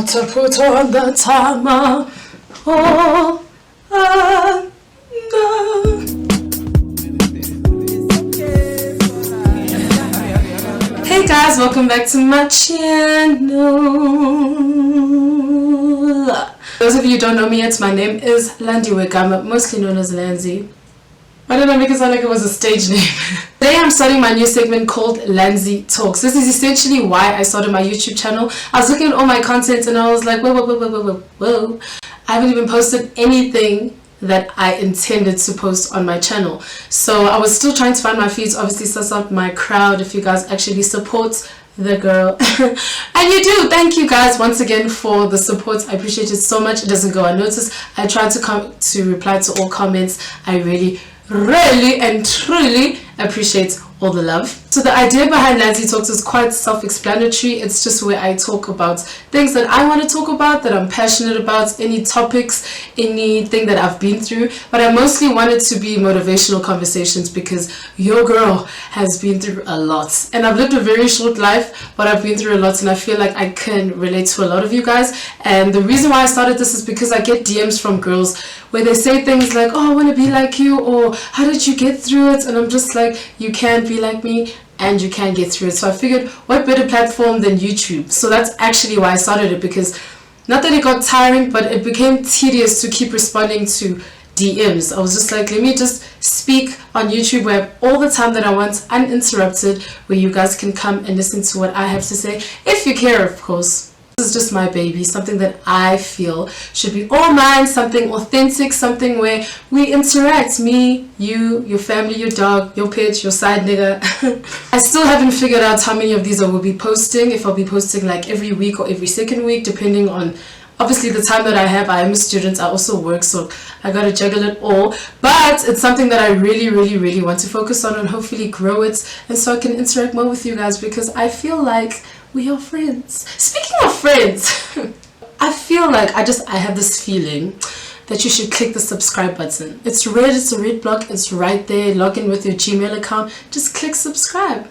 To put on the timer. Oh, I know. Hey guys, welcome back to my channel. Those of you who don't know me yet, my name is Landzy. I'm mostly known as Landzy. Why did I make it sound like it was a stage name? Today I'm starting my new segment called Landzy Talks. This is essentially why I started my YouTube channel. I was looking at all my content and I was like, whoa. I haven't even posted anything that I intended to post on my channel. So I was still trying to find my feeds, obviously suss out my crowd, if you guys actually support the girl. And you do. Thank you guys once again for the support. I appreciate it so much. It doesn't go unnoticed. I try to reply to all comments. I really and truly appreciate all the love. So the idea behind Landzy Talks is quite self-explanatory. It's just where I talk about things that I want to talk about, that I'm passionate about, any topics, anything that I've been through. But I mostly want it to be motivational conversations because your girl has been through a lot. And I've lived a very short life, but I've been through a lot and I feel like I can relate to a lot of you guys. And the reason why I started this is because I get DMs from girls where they say things like, oh, I want to be like you, or how did you get through it? And I'm just like, you can't be like me and you can get through it. So I figured, what better platform than YouTube? So that's actually why I started it, because not that it got tiring, but it became tedious to keep responding to DMs. I was just like, let me just speak on YouTube where I have all the time that I want, uninterrupted, where you guys can come and listen to what I have to say, if you care, of course. This is just my baby, something that I feel should be all mine, something authentic, something where we interact, me, you, your family, your dog, your pet, your side nigga. I still haven't figured out how many of these I will be posting, if I'll be posting like every week or every second week, depending on obviously the time that I have. I am a student, I also work, so I gotta juggle it all, but it's something that I really want to focus on and hopefully grow it, and so I can interact more with you guys, because I feel like we are friends. Speaking of friends, I feel like I have this feeling that you should click the subscribe button. It's red, it's a red block, it's right there. Log in with your Gmail account, just click subscribe.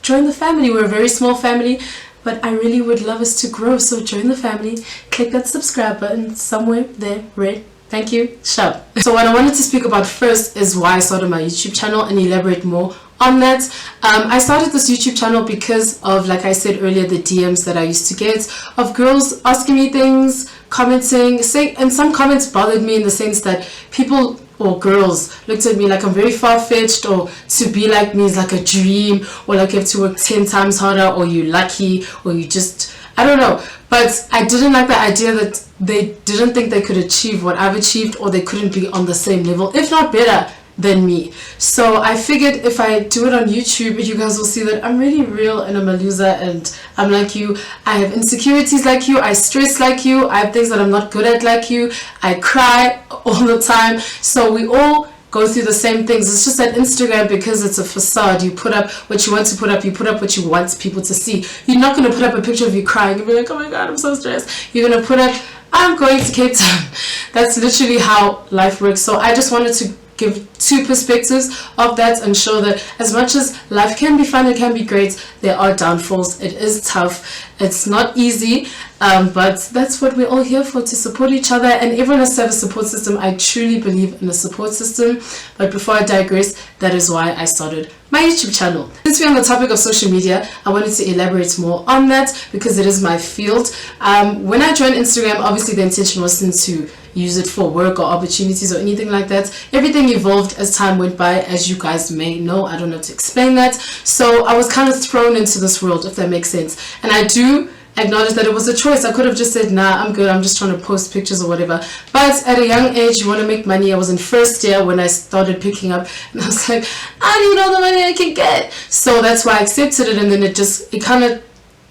Join the family. We're a very small family, but I really would love us to grow, so join the family. Click that subscribe button somewhere there, red. Thank you. Shut. So what I wanted to speak about first is why I started my YouTube channel and elaborate more on that. I started this YouTube channel because of, like I said earlier, the DMs that I used to get of girls asking me things, commenting, saying, and some comments bothered me in the sense that people or girls looked at me like I'm very far-fetched, or to be like me is like a dream, or like you have to work 10 times harder, or you're lucky, or you just, I don't know. But I didn't like the idea that they didn't think they could achieve what I've achieved, or they couldn't be on the same level, if not better than me. So I figured if I do it on YouTube, you guys will see that I'm really real and I'm a loser and I'm like you. I have insecurities like you, I stress like you, I have things that I'm not good at like you, I cry all the time. So we all go through the same things. It's just that Instagram, because it's a facade, you put up what you want to put up, you put up what you want people to see. You're not going to put up a picture of you crying and be like, oh my god, I'm so stressed. You're going to put up, I'm going to Cape Town. That's literally how life works. So I just wanted to give two perspectives of that and show that as much as life can be fun, it can be great, there are downfalls. It is tough, it's not easy, but that's what we're all here for, to support each other, and everyone has to have a support system. I truly believe in a support system. But before I digress, that is why I started my YouTube channel. Since we're on the topic of social media, I wanted to elaborate more on that because it is my field. When I joined Instagram, obviously the intention wasn't to use it for work or opportunities or anything like that. Everything evolved as time went by, as you guys may know. I don't know how to explain that. So I was kind of thrown into this world, if that makes sense. And I do acknowledge that it was a choice. I could have just said, nah, I'm good, I'm just trying to post pictures or whatever. But at a young age, you want to make money. I was in first year when I started picking up, and I was like, I need all the money I can get. So that's why I accepted it, and then it kind of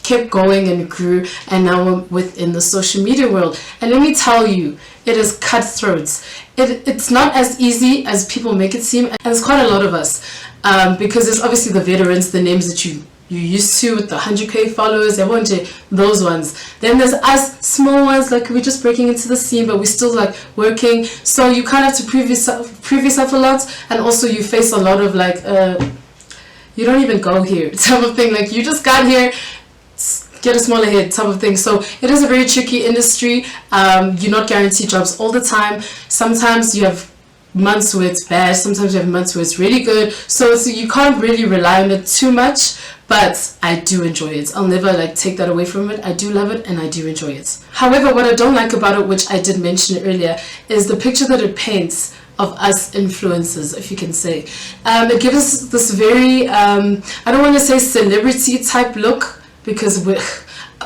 kept going and grew, and now I'm within the social media world. And let me tell you, it is cutthroat. It's not as easy as people make it seem, and there's quite a lot of us, because there's obviously the veterans, the names that you used to with the 100k followers, everyone, those ones. Then there's us small ones, like we're just breaking into the scene, but we're still like working. So you kind of have to prove yourself a lot, and also you face a lot of like you don't even go here type of thing. Like, you just got here, get a smaller head type of thing. So it is a very tricky industry. You're not guaranteed jobs all the time. Sometimes you have months where it's bad, sometimes you have months where it's really good, so you can't really rely on it too much. But I do enjoy it. I'll never like take that away from it. I do love it and I do enjoy it. However, what I don't like about it, which I did mention earlier, is the picture that it paints of us influencers, if you can say. It gives us this very I don't want to say celebrity type look, because we're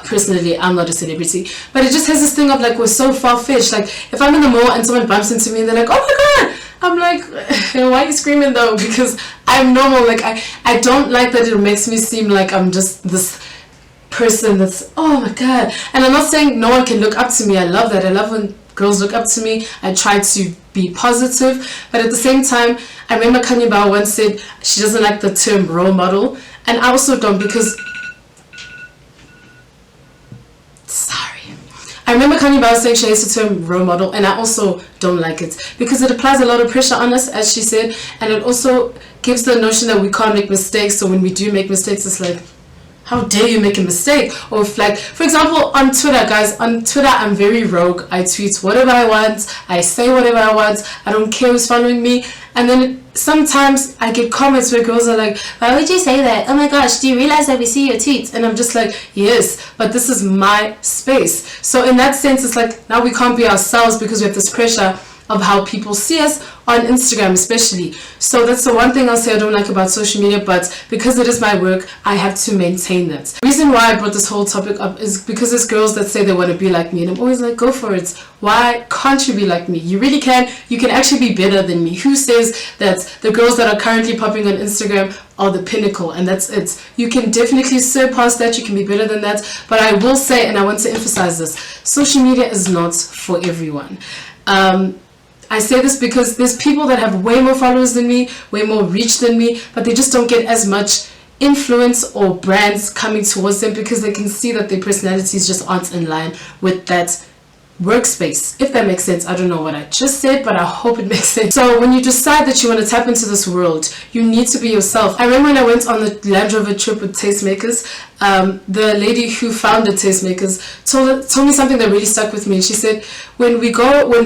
personally, I'm not a celebrity, but it just has this thing of like, we're so far-fetched. Like, if I'm in the mall and someone bumps into me and they're like, oh my god, I'm like, why are you screaming though? Because I'm normal. Like, I don't like that it makes me seem like I'm just this person that's, oh my god. And I'm not saying no one can look up to me. I love that. I love when girls look up to me. I try to be positive, but at the same time, I remember Kanye Bao once said she doesn't like the term role model, and I also don't, because I remember Kanye Bao saying she hates the term role model, and I also don't like it because it applies a lot of pressure on us, as she said, and it also gives the notion that we can't make mistakes. So when we do make mistakes, it's like, how dare you make a mistake? Or if, like, for example, on Twitter, guys, on Twitter, I'm very rogue. I tweet whatever I want. I say whatever I want. I don't care who's following me. And then sometimes I get comments where girls are like, why would you say that? Oh my gosh, do you realize that we see your tweets? And I'm just like, yes, but this is my space. So in that sense, it's like, now we can't be ourselves because we have this pressure of how people see us on Instagram especially. So that's the one thing I'll say I don't like about social media, but because it is my work, I have to maintain that. The reason why I brought this whole topic up is because there's girls that say they want to be like me, and I'm always like, go for it. Why can't you be like me? You really can. You can actually be better than me. Who says that the girls that are currently popping on Instagram are the pinnacle and that's it? You can definitely surpass that. You can be better than that. But I will say, and I want to emphasize this, social media is not for everyone. I say this because there's people that have way more followers than me, way more reach than me, but they just don't get as much influence or brands coming towards them because they can see that their personalities just aren't in line with that workspace, if that makes sense. I don't know what I just said, but I hope it makes sense. So when you decide that you want to tap into this world, you need to be yourself. I remember when I went on the Land Rover trip with Tastemakers, the lady who founded Tastemakers told me something that really stuck with me, and she said, when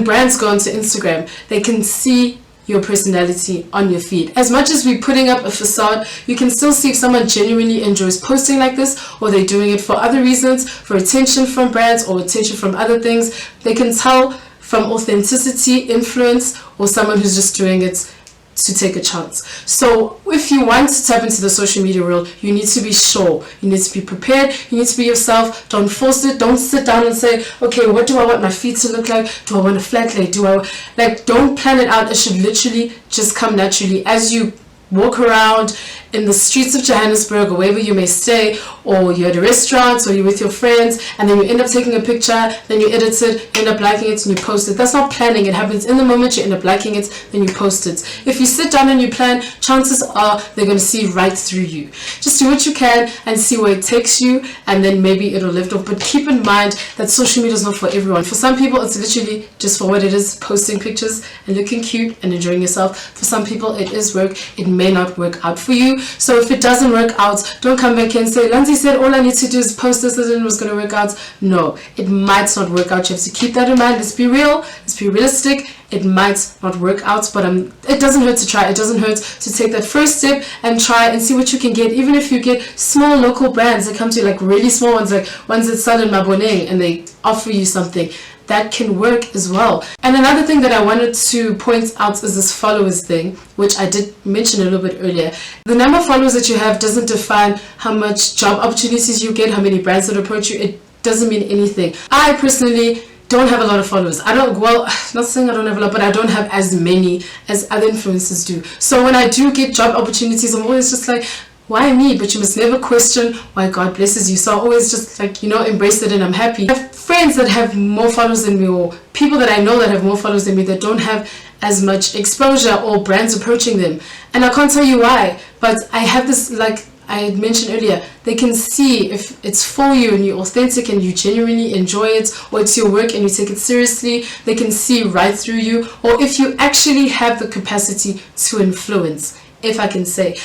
brands go onto Instagram, they can see your personality on your feed. As much as we're putting up a facade, you can still see if someone genuinely enjoys posting like this, or they're doing it for other reasons, for attention from brands or attention from other things. They can tell from authenticity, influence, or someone who's just doing it to take a chance. So if you want to tap into the social media world, you need to be sure, you need to be prepared, you need to be yourself. Don't force it. Don't sit down and say, okay, what do I want my feet to look like? Do I want a flat lay? Don't plan it out. It should literally just come naturally as you walk around in the streets of Johannesburg or wherever you may stay, or you're at a restaurant, or you're with your friends, and then you end up taking a picture, then you edit it, end up liking it, and you post it. That's not planning. It happens in the moment. You end up liking it, then you post it. If you sit down and you plan, chances are they're going to see right through you. Just do what you can and see where it takes you, and then maybe it'll lift off. But keep in mind that social media is not for everyone. For some people, it's literally just for what it is, posting pictures and looking cute and enjoying yourself. For some people, it is work. It may not work out for you. So if it doesn't work out, don't come back and say, Lindsay said all I need to do is post this and it was going to work out. No, it might not work out. You have to keep that in mind. Let's be real. Let's be realistic. It might not work out, but it doesn't hurt to try. It doesn't hurt to take that first step and try and see what you can get. Even if you get small local brands that come to you, like really small ones, like ones that sell in Maboneng, and they offer you something, that can work as well. And another thing that I wanted to point out is this followers thing, which I did mention a little bit earlier. The number of followers that you have doesn't define how much job opportunities you get, how many brands that approach you. It doesn't mean anything. I personally don't have a lot of followers. Not saying I don't have a lot, but I don't have as many as other influencers do. So when I do get job opportunities, I'm always just like, why me? But you must never question why God blesses you. So I always just embrace it, and I'm happy. I have friends that have more followers than me, or people that I know that have more followers than me that don't have as much exposure or brands approaching them. And I can't tell you why, but I have this, like I had mentioned earlier, they can see if it's for you and you're authentic and you genuinely enjoy it, or it's your work and you take it seriously. They can see right through you, or if you actually have the capacity to influence if I can say.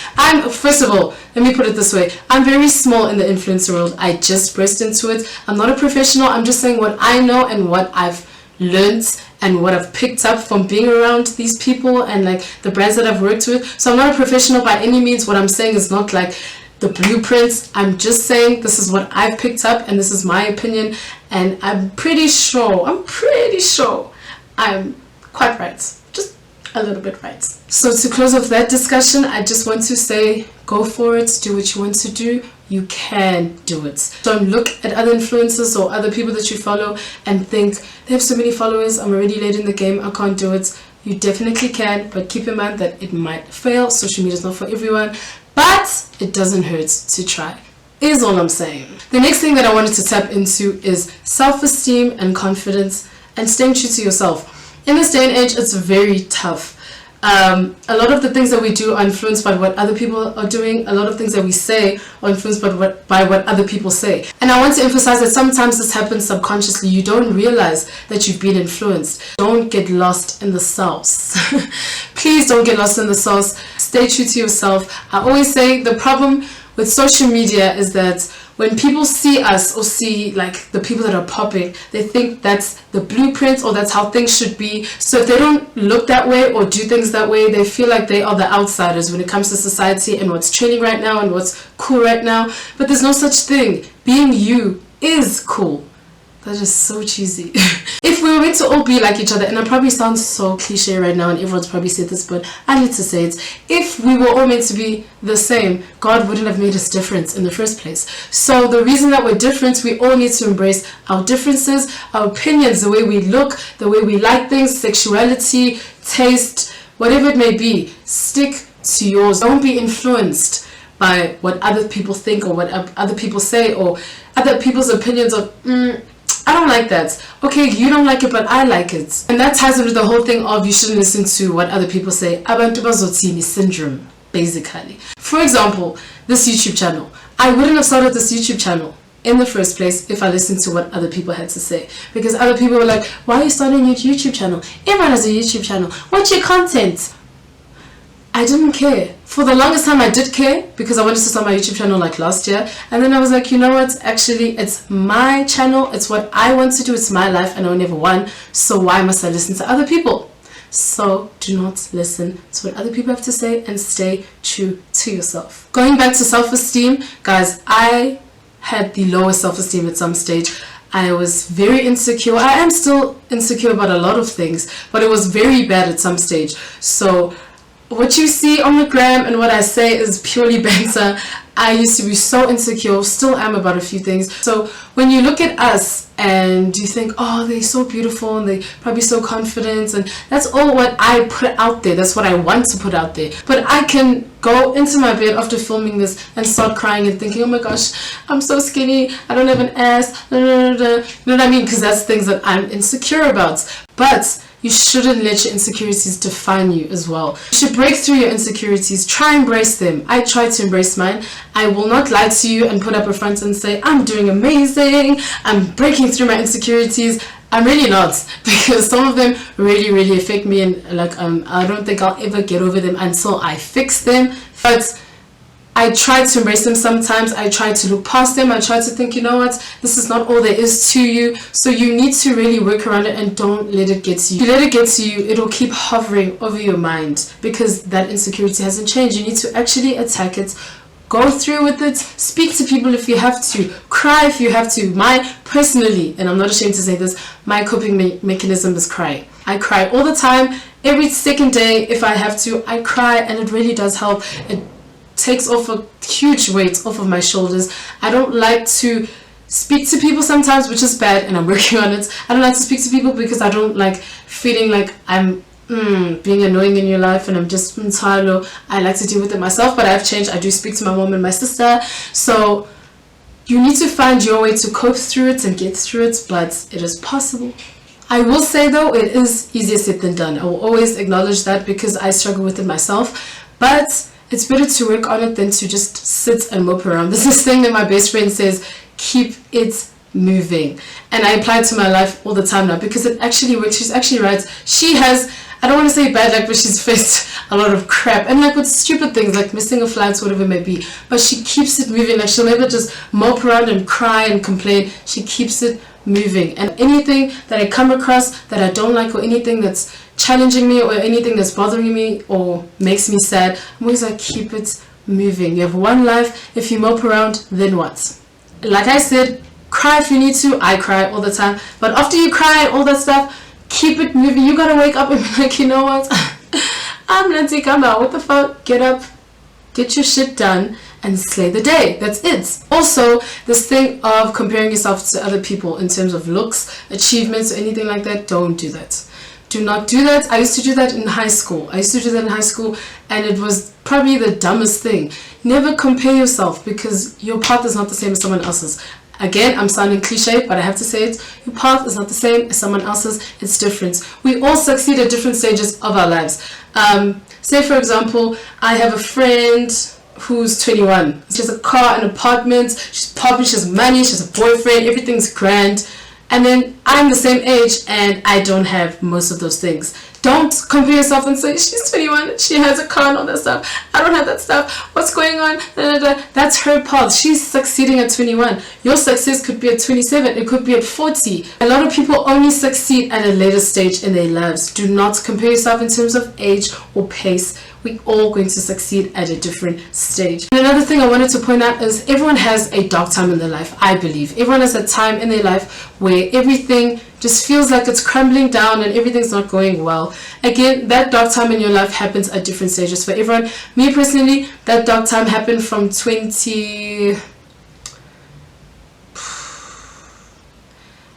First of all, let me put it this way. I'm very small in the influencer world. I just burst into it. I'm not a professional. I'm just saying what I know and what I've learned and what I've picked up from being around these people and like the brands that I've worked with. So I'm not a professional by any means. What I'm saying is not like the blueprints. I'm just saying this is what I've picked up and this is my opinion, and I'm pretty sure I'm quite right, just a little bit right. So to close off that discussion, I just want to say, go for it, do what you want to do. You can do it. Don't look at other influencers or other people that you follow and think they have so many followers, I'm already late in the game, I can't do it. You definitely can, but keep in mind that it might fail. Social media is not for everyone, but it doesn't hurt to try, is all I'm saying. The next thing that I wanted to tap into is self-esteem and confidence and staying true to yourself. In this day and age, it's very tough. A lot of the things that we do are influenced by what other people are doing. A lot of things that we say are influenced by what other people say. And I want to emphasize that sometimes this happens subconsciously. You don't realize that you've been influenced. Don't get lost in the sauce. Please don't get lost in the sauce. Stay true to yourself. I always say the problem with social media is that when people see us or see like the people that are popping, they think that's the blueprint or that's how things should be. So if they don't look that way or do things that way, they feel like they are the outsiders when it comes to society and what's trending right now and what's cool right now. But there's no such thing. Being you is cool. That is so cheesy. If we were meant to all be like each other, and it probably sounds so cliche right now and everyone's probably said this, but I need to say it. If we were all meant to be the same, God wouldn't have made us different in the first place. So the reason that we're different, we all need to embrace our differences, our opinions, the way we look, the way we like things, sexuality, taste, whatever it may be. Stick to yours. Don't be influenced by what other people think or what other people say or other people's opinions of I don't like that. Okay, you don't like it, but I like it. And that ties into the whole thing of you shouldn't listen to what other people say. Abantu bazothini syndrome, basically. For example, this YouTube channel. I wouldn't have started this YouTube channel in the first place if I listened to what other people had to say. Because other people were like, why are you starting your YouTube channel? Everyone has a YouTube channel. What's your content? I didn't care. For the longest time I did care because I wanted to start my YouTube channel like last year, and then I was like, you know what, actually it's my channel, it's what I want to do, it's my life and I never won, so why must I listen to other people? So do not listen to what other people have to say and stay true to yourself. Going back to self-esteem, guys, I had the lowest self-esteem at some stage. I was very insecure. I am still insecure about a lot of things, but it was very bad at some stage. So what you see on the gram and what I say is purely banter. I used to be so insecure, still am about a few things. So when you look at us and you think, oh, they're so beautiful and they're probably so confident, and that's all what I put out there, that's what I want to put out there. But I can go into my bed after filming this and start crying and thinking, oh my gosh, I'm so skinny, I don't have an ass, you know what I mean? Because that's things that I'm insecure about. But you shouldn't let your insecurities define you as well. You should break through your insecurities. Try and embrace them. I try to embrace mine. I will not lie to you and put up a front and say, I'm doing amazing, I'm breaking through my insecurities. I'm really not, because some of them really affect me, and like I don't think I'll ever get over them until I fix them. But I try to embrace them sometimes. I try to look past them. I try to think, you know what, this is not all there is to you. So you need to really work around it and don't let it get to you. If you let it get to you, it'll keep hovering over your mind because that insecurity hasn't changed. You need to actually attack it. Go through with it. Speak to people if you have to. Cry if you have to. Personally, and I'm not ashamed to say this, my coping mechanism is crying. I cry all the time. Every second day, if I have to, I cry, and it really does help. It takes off a huge weight off of my shoulders. I don't like to speak to people sometimes, which is bad, and I'm working on it. I don't like to speak to people because I don't like feeling like I'm being annoying in your life and I'm just tired. I like to deal with it myself, but I've changed. I do speak to my mom and my sister. So you need to find your way to cope through it and get through it, but it is possible. I will say though, it is easier said than done. I will always acknowledge that because I struggle with it myself, but it's better to work on it than to just sit and mope around. This is this thing that my best friend says, keep it moving. And I apply it to my life all the time now because it actually works. She's actually right. She has I don't want to say bad luck, but she's faced a lot of crap, and like with stupid things like missing a flight, whatever it may be, but she keeps it moving. Like she'll never just mope around and cry and complain. She keeps it moving. And anything that I come across that I don't like, or anything that's challenging me, or anything that's bothering me or makes me sad, I'm always like, keep it moving. You have one life. If you mope around, then what? Like I said, cry if you need to. I cry all the time, but after you cry all that stuff, keep it moving. You gotta wake up and be like, you know what, I'm Lindsay, come out, what the fuck, get up, get your shit done, and slay the day. That's it. Also, this thing of comparing yourself to other people in terms of looks, achievements, or anything like that, don't do that. Do not do that. I used to do that in high school. And it was probably the dumbest thing. Never compare yourself, because your path is not the same as someone else's. Again, I'm sounding cliche, but I have to say it. Your path is not the same as someone else's. It's different. We all succeed at different stages of our lives. Say, for example, I have a friend who's 21. She has a car, an apartment, she's popping, she has money, she has a boyfriend, everything's grand. And then I'm the same age and I don't have most of those things. Don't compare yourself and say, she's 21, she has a car and all that stuff. I don't have that stuff. What's going on? That's her path. She's succeeding at 21. Your success could be at 27. It could be at 40. A lot of people only succeed at a later stage in their lives. Do not compare yourself in terms of age or pace. We're all going to succeed at a different stage. And another thing I wanted to point out is everyone has a dark time in their life, I believe. Everyone has a time in their life where everything just feels like it's crumbling down and everything's not going well. Again, that dark time in your life happens at different stages for everyone. Me personally, that dark time happened from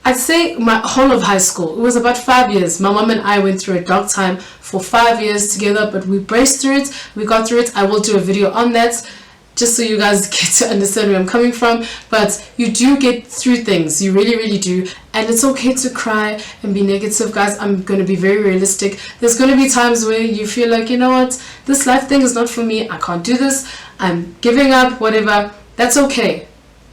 I'd say my whole of high school. It was about 5 years. My mom and I went through a dark time for 5 years together, but we braced through it. We got through it. I will do a video on that, just so you guys get to understand where I'm coming from. But you do get through things. You really, really do. And it's okay to cry and be negative, guys. I'm going to be very realistic. There's going to be times where you feel like, you know what, this life thing is not for me. I can't do this. I'm giving up, whatever. That's okay.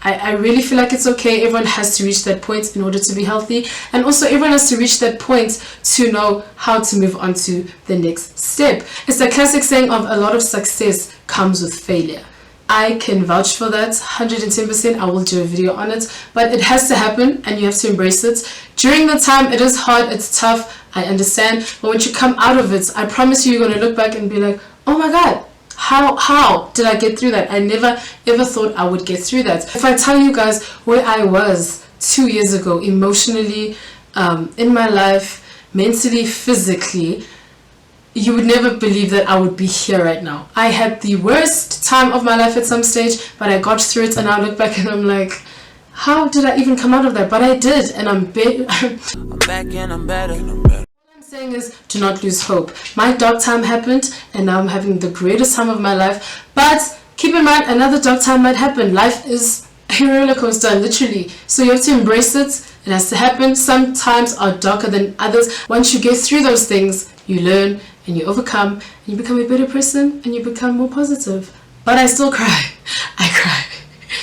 I really feel like it's okay. Everyone has to reach that point in order to be healthy, and also everyone has to reach that point to know how to move on to the next step. It's the classic saying of a lot of success comes with failure. I can vouch for that 110%. I will do a video on it, but it has to happen and you have to embrace it. During the time, it is hard, it's tough, I understand, but once you come out of it, I promise you, you're going to look back and be like, oh my god, how did I get through that? I never ever thought I would get through that. If I tell you guys where I was 2 years ago, emotionally, in my life, mentally, physically, you would never believe that I would be here right now. I had the worst time of my life at some stage, but I got through it, and I look back and I'm like, how did I even come out of that? But I did, and I'm back and I'm better. Saying is, do not lose hope. My dark time happened and now I'm having the greatest time of my life, but keep in mind, another dark time might happen. Life is a roller coaster, literally, so you have to embrace it. It has to happen. Some times are darker than others. Once you get through those things, you learn and you overcome and you become a better person and you become more positive. But I still cry. I cry.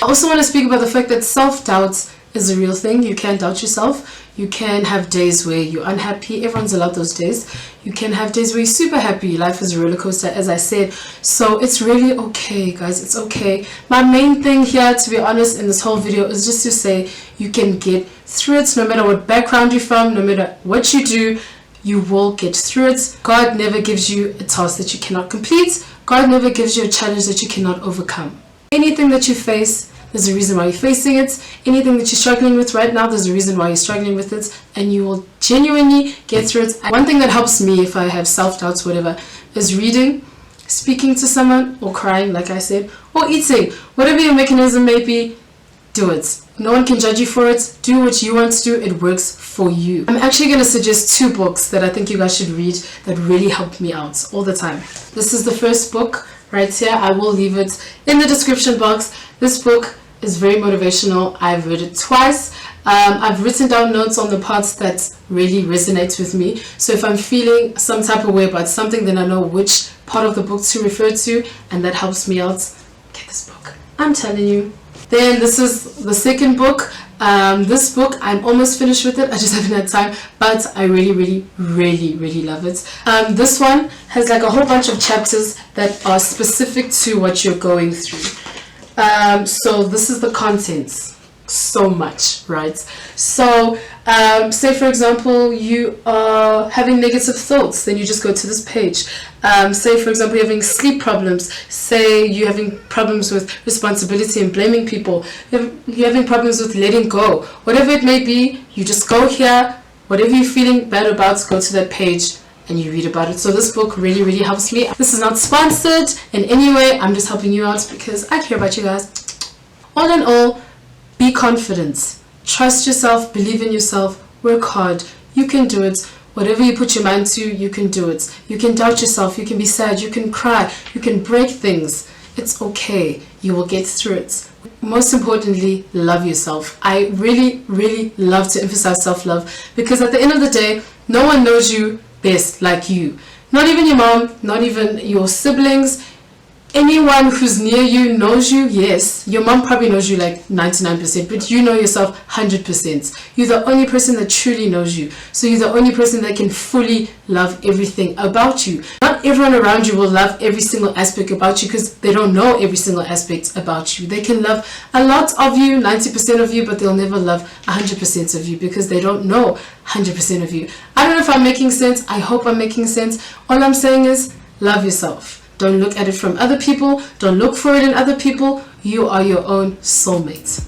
I also want to speak about the fact that self-doubt is a real thing. You can doubt yourself. You can have days where you're unhappy. Everyone's allowed those days. You can have days where you're super happy. Life is a roller coaster, as I said. So it's really okay, guys. It's okay. My main thing here, to be honest, in this whole video is just to say you can get through it. No matter what background you're from, no matter what you do, you will get through it. God never gives you a task that you cannot complete. God never gives you a challenge that you cannot overcome. Anything that you face, there's a reason why you're facing it. Anything that you're struggling with right now, there's a reason why you're struggling with it, and you will genuinely get through it. One thing that helps me if I have self-doubts, whatever, is reading, speaking to someone, or crying, like I said, or eating. Whatever your mechanism may be, do it. No one can judge you for it. Do what you want to do. It works for you. I'm actually going to suggest 2 books that I think you guys should read that really helped me out all the time. This is the first book right here. I will leave it in the description box. This book is very motivational. I've read it twice. I've written down notes on the parts that really resonate with me. So if I'm feeling some type of way about something, then I know which part of the book to refer to, and that helps me out. Get this book. I'm telling you. Then this is the second book. This book, I'm almost finished with it. I just haven't had time, but I really love it. This one has like a whole bunch of chapters that are specific to what you're going through. So this is the contents. So much, right? So say for example you are having negative thoughts, then you just go to this page. Say for example you're having sleep problems, say you're having problems with responsibility and blaming people, you're having problems with letting go, whatever it may be, you just go here. Whatever you're feeling bad about, go to that page and you read about it. So this book really helps me. This is not sponsored in any way, I'm just helping you out because I care about you guys. All in all, be confident, trust yourself, believe in yourself, work hard, you can do it. Whatever you put your mind to, you can do it. You can doubt yourself, you can be sad, you can cry, you can break things. It's okay, you will get through it. Most importantly, love yourself. I really love to emphasize self-love because at the end of the day, no one knows you best like you. Not even your mom, not even your siblings. Anyone who's near you knows you. Yes, your mom probably knows you like 99%, but you know yourself 100%. You're the only person that truly knows you. So you're the only person that can fully love everything about you. Not everyone around you will love every single aspect about you because they don't know every single aspect about you. They can love a lot of you, 90% of you, but they'll never love 100% of you because they don't know 100% of you. I don't know if I'm making sense. I hope I'm making sense. All I'm saying is love yourself. Don't look at it from other people. Don't look for it in other people. You are your own soulmate.